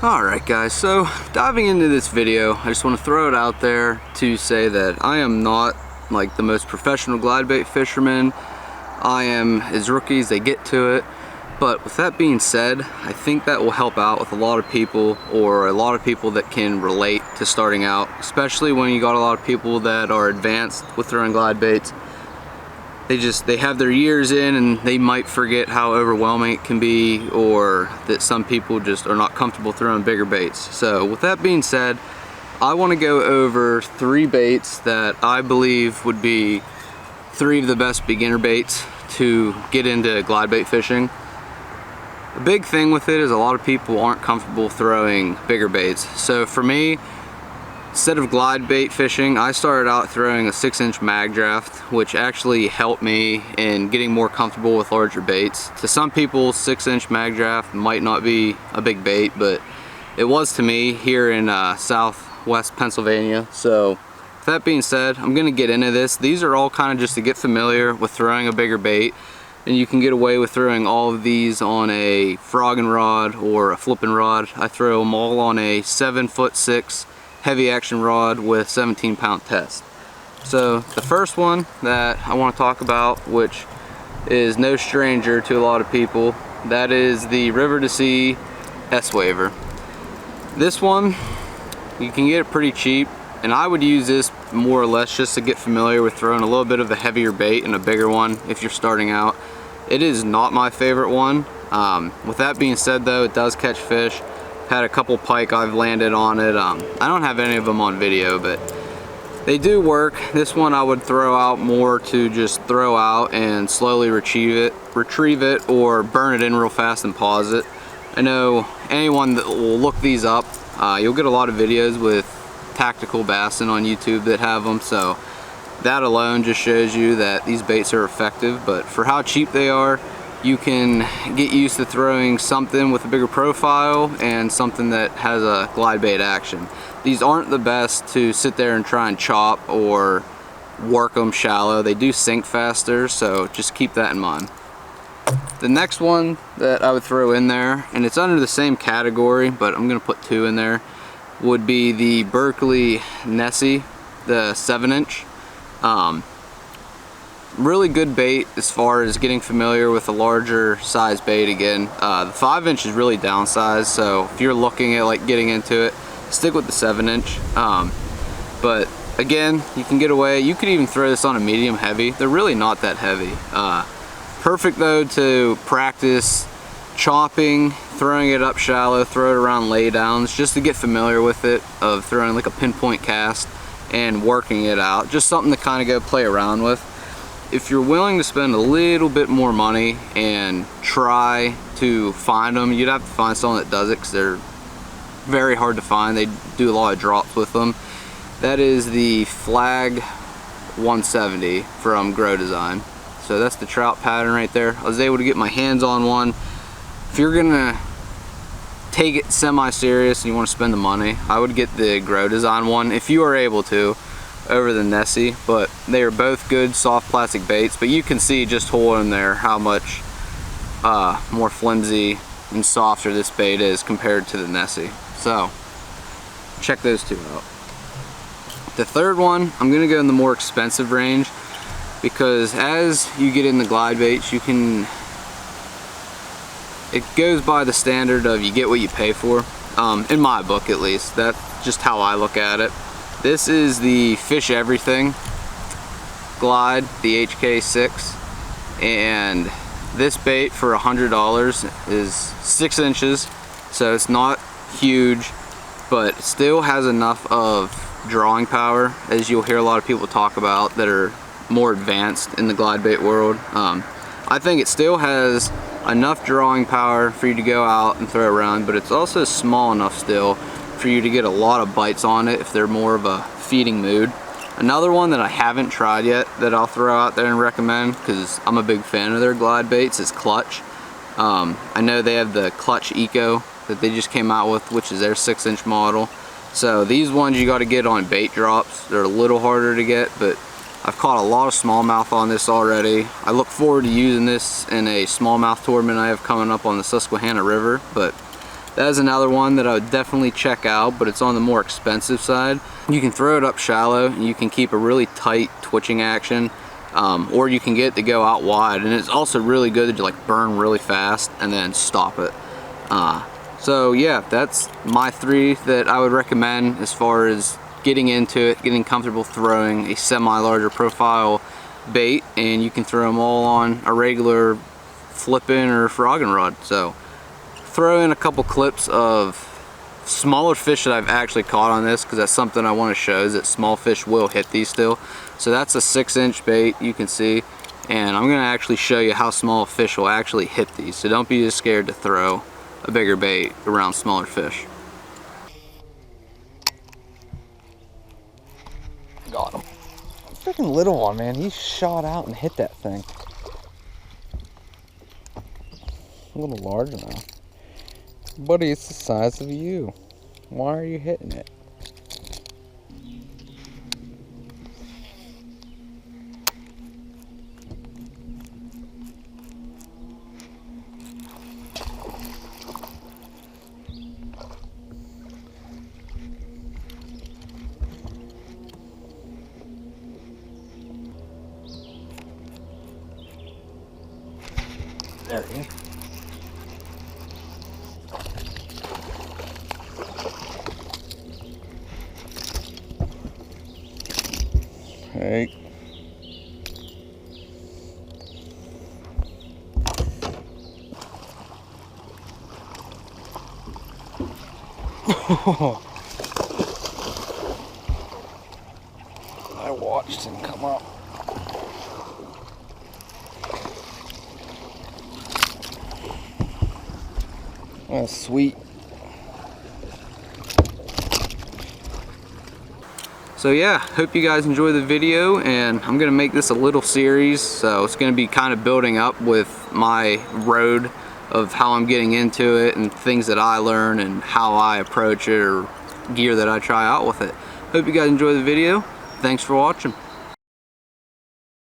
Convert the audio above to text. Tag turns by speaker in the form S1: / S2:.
S1: Alright guys, so diving into this video, I just want to throw it out there to say that I am not like the most professional glide bait fisherman. I am as rookie as they get to it. But with that being said, I think that will help out with a lot of people, or a lot of people that can relate to starting out, especially when you got a lot of people that are advanced with throwing glide baits. They have their years in and they might forget how overwhelming it can be, or that some people just are not comfortable throwing bigger baits. So with that being said, I want to go over 3 baits that I believe would be 3 of the best beginner baits to get into glide bait fishing. The big thing with it is a lot of people aren't comfortable throwing bigger baits. So for me, instead of glide bait fishing, I started out throwing a 6-inch mag draft, which actually helped me in getting more comfortable with larger baits. To some people, 6-inch mag draft might not be a big bait, but it was to me here in southwest Pennsylvania. So with that being said, I'm gonna get into this. These are all kind of just to get familiar with throwing a bigger bait, and you can get away with throwing all of these on a frogging rod or a flipping rod. I throw them all on a 7'6" heavy action rod with 17-pound test. So the first one that I want to talk about, which is no stranger to a lot of people, that is the River to Sea S-Waver. This one, you can get it pretty cheap, and I would use this more or less just to get familiar with throwing a little bit of a heavier bait and a bigger one if you're starting out. It is not my favorite one. With that being said though, it does catch fish. Had a couple pike I've landed on it. I don't have any of them on video, but they do work. This one I would throw out more to just throw out and slowly retrieve it, or burn it in real fast and pause it. I know anyone that will look these up, you'll get a lot of videos with tactical bassin on YouTube that have them, so that alone just shows you that these baits are effective. But for how cheap they are, you can get used to throwing something with a bigger profile and something that has a glide bait action. These aren't the best to sit there and try and chop or work them shallow. They do sink faster, so just keep that in mind. The next one that I would throw in there, and it's under the same category, but I'm gonna put 2 in there, would be the Berkley Nessie, the 7-inch. Really good bait as far as getting familiar with a larger size bait again. The 5-inch is really downsized, so if you're looking at like getting into it, stick with the 7-inch. But again, you can get away. You could even throw this on a medium heavy. They're really not that heavy. Perfect though to practice chopping, throwing it up shallow, throw it around laydowns, just to get familiar with it, of throwing like a pinpoint cast and working it out. Just something to kind of go play around with. If you're willing to spend a little bit more money and try to find them, you'd have to find someone that does it, because they're very hard to find. They do a lot of drops with them. That is the Flag 170 from Grow Design. So that's the trout pattern right there. I was able to get my hands on one. If you're gonna take it semi-serious and you want to spend the money, I would get the Grow Design one if you are able to, over the Nessie. But they are both good soft plastic baits, but you can see just holding there how much more flimsy and softer this bait is compared to the Nessie. So check those 2 out. The third one, I'm gonna go in the more expensive range, because as you get in the glide baits, it goes by the standard of you get what you pay for, in my book at least. That's just how I look at it. This is the Fish Everything Glide, the HK6, and this bait for $100 is 6 inches, so it's not huge, but still has enough of drawing power, as you'll hear a lot of people talk about that are more advanced in the glide bait world. I think it still has enough drawing power for you to go out and throw around, but it's also small enough still for you to get a lot of bites on it if they're more of a feeding mood. Another one that I haven't tried yet that I'll throw out there and recommend, because I'm a big fan of their glide baits, is Clutch. I know they have the Clutch Eco that they just came out with, which is their 6-inch model. So these ones you got to get on bait drops. They're a little harder to get, but I've caught a lot of smallmouth on this already. I look forward to using this in a smallmouth tournament I have coming up on the Susquehanna River, but that is another one that I would definitely check out, but it's on the more expensive side. You can throw it up shallow and you can keep a really tight twitching action, or you can get it to go out wide, and it's also really good to like burn really fast and then stop it. So yeah, that's my 3 that I would recommend as far as getting into it, getting comfortable throwing a semi-larger profile bait, and you can throw them all on a regular flipping or frogging rod. So throw in a couple clips of smaller fish that I've actually caught on this, because that's something I want to show, is that small fish will hit these still. So that's a 6-inch bait, you can see, and I'm going to actually show you how small fish will actually hit these. So don't be just scared to throw a bigger bait around smaller fish. Got him. Freaking little one, man. He shot out and hit that thing. A little larger now. Buddy, it's the size of you. Why are you hitting it? There he is. Hey. I watched him come up. Oh, sweet. So yeah, hope you guys enjoy the video, and I'm gonna make this a little series, so it's gonna be kind of building up with my road of how I'm getting into it and things that I learn and how I approach it or gear that I try out with it. Hope you guys enjoy the video. Thanks for watching.